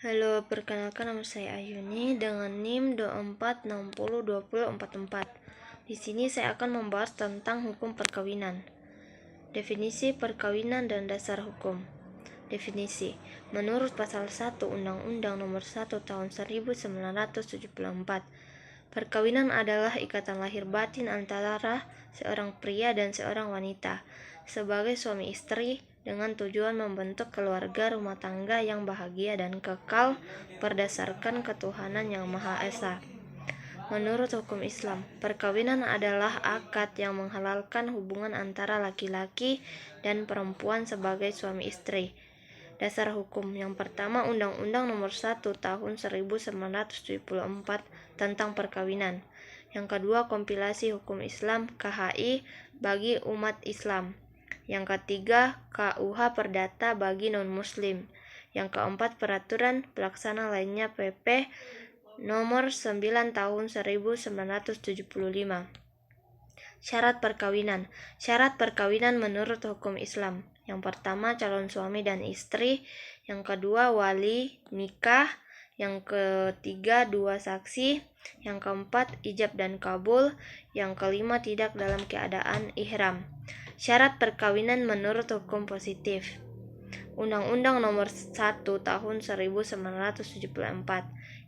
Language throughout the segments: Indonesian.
Halo, perkenalkan nama saya Ayuni dengan NIM 24602044. Di sini saya akan membahas tentang hukum perkawinan. Definisi perkawinan dan dasar hukum. Definisi. Menurut pasal 1 Undang-Undang Nomor 1 Tahun 1974, perkawinan adalah ikatan lahir batin antara seorang pria dan seorang wanita sebagai suami istri dengan tujuan membentuk keluarga rumah tangga yang bahagia dan kekal berdasarkan ketuhanan yang Maha Esa. Menurut hukum Islam, perkawinan adalah akad yang menghalalkan hubungan antara laki-laki dan perempuan sebagai suami istri. Dasar hukum yang pertama Undang-Undang Nomor 1 Tahun 1974 tentang perkawinan. Yang kedua kompilasi hukum Islam KHI bagi umat Islam. Yang ketiga KUH Perdata bagi non-muslim. Yang keempat peraturan pelaksana lainnya PP Nomor 9 Tahun 1975. Syarat perkawinan. Syarat perkawinan menurut hukum Islam. Yang pertama calon suami dan istri, yang kedua wali nikah, yang ketiga dua saksi, yang keempat ijab dan kabul, yang kelima tidak dalam keadaan ihram. Syarat perkawinan menurut hukum positif. Undang-Undang Nomor 1 Tahun 1974.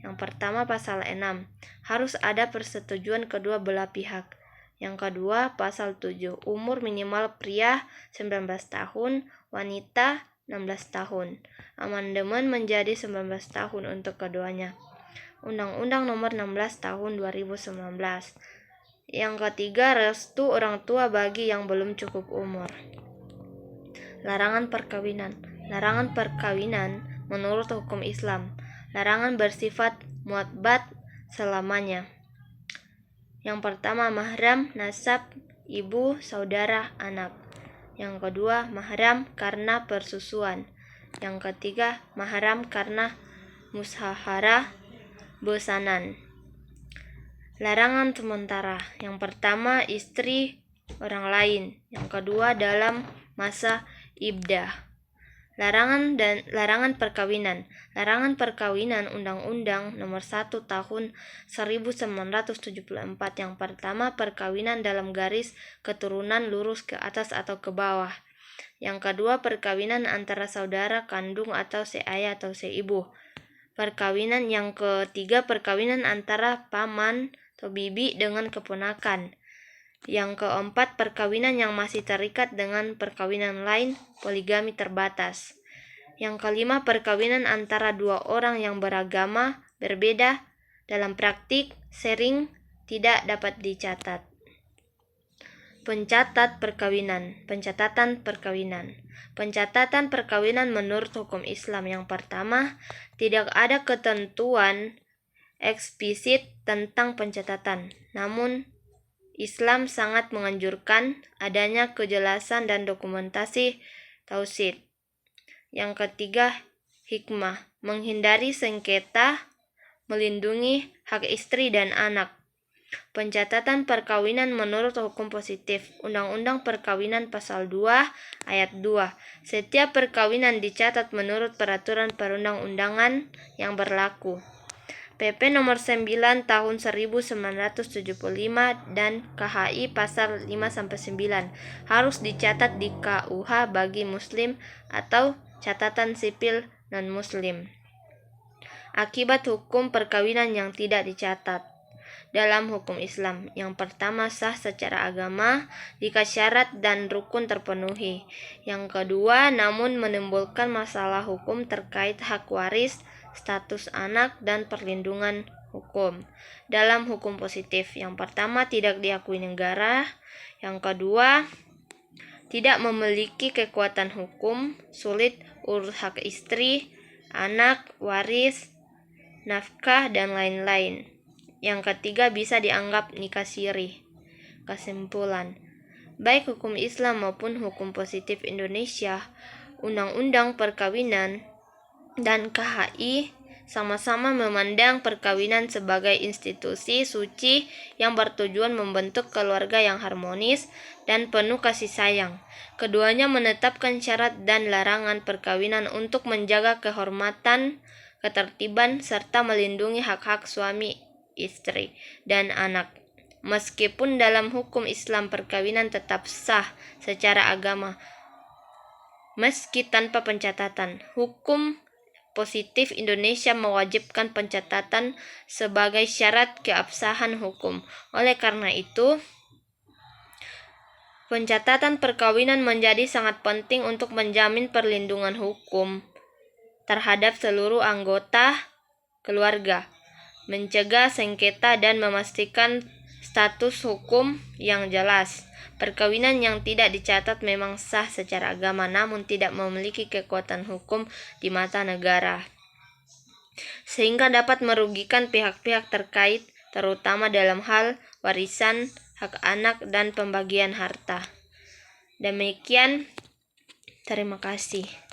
Yang pertama pasal 6, harus ada persetujuan kedua belah pihak. Yang kedua pasal 7, umur minimal pria 19 tahun, wanita 16 tahun. Amandemen menjadi 19 tahun untuk keduanya. Undang-Undang Nomor 16 Tahun 2019. Yang ketiga, restu orang tua bagi yang belum cukup umur. Larangan perkawinan. Larangan perkawinan menurut hukum Islam. Larangan bersifat mu'abbad selamanya. Yang pertama, mahram, nasab, ibu, saudara, anak. Yang kedua, mahram karena persusuan. Yang ketiga, mahram karena musyaharah besanan. Larangan sementara. Yang pertama, istri orang lain. Yang kedua, dalam masa iddah. Larangan perkawinan. Larangan perkawinan Undang-Undang Nomor 1 Tahun 1974. Yang pertama, perkawinan dalam garis keturunan lurus ke atas atau ke bawah. Yang kedua, perkawinan antara saudara kandung atau seayah atau seibu. Perkawinan yang ketiga, perkawinan antara paman atau bibi dengan keponakan. Yang keempat, perkawinan yang masih terikat dengan perkawinan lain, poligami terbatas. Yang kelima, perkawinan antara dua orang yang beragama berbeda dalam praktik sering tidak dapat dicatat. Pencatatan perkawinan. Pencatatan perkawinan menurut hukum Islam. Yang pertama, tidak ada ketentuan eksplisit tentang pencatatan. Namun, Islam sangat menganjurkan adanya kejelasan dan dokumentasi tauhid. Yang ketiga, hikmah, menghindari sengketa, melindungi hak istri dan anak. Pencatatan perkawinan menurut hukum positif. Undang-Undang Perkawinan Pasal 2 Ayat 2. Setiap perkawinan dicatat menurut peraturan perundang-undangan yang berlaku. PP Nomor 9 Tahun 1975 dan KHI Pasal 5-9 harus dicatat di KUH bagi muslim atau catatan sipil non-muslim. Akibat hukum perkawinan yang tidak dicatat. Dalam hukum Islam, yang pertama sah secara agama jika syarat dan rukun terpenuhi. Yang kedua, namun menimbulkan masalah hukum terkait hak waris, status anak, dan perlindungan hukum. Dalam hukum positif, yang pertama tidak diakui negara. Yang kedua, tidak memiliki kekuatan hukum, sulit urus hak istri, anak, waris, nafkah, dan lain-lain. Yang ketiga, bisa dianggap nikah siri. Kesimpulan, baik hukum Islam maupun hukum positif Indonesia, Undang-Undang Perkawinan, dan KHI sama-sama memandang perkawinan sebagai institusi suci yang bertujuan membentuk keluarga yang harmonis dan penuh kasih sayang. Keduanya menetapkan syarat dan larangan perkawinan untuk menjaga kehormatan, ketertiban, serta melindungi hak-hak suami, istri, dan anak. Meskipun dalam hukum Islam perkawinan tetap sah secara agama, meski tanpa pencatatan, hukum positif Indonesia mewajibkan pencatatan sebagai syarat keabsahan hukum. Oleh karena itu, pencatatan perkawinan menjadi sangat penting untuk menjamin perlindungan hukum terhadap seluruh anggota keluarga, mencegah sengketa, dan memastikan status hukum yang jelas. Perkawinan yang tidak dicatat memang sah secara agama, namun tidak memiliki kekuatan hukum di mata negara, sehingga dapat merugikan pihak-pihak terkait, terutama dalam hal warisan, hak anak, dan pembagian harta. Demikian, terima kasih.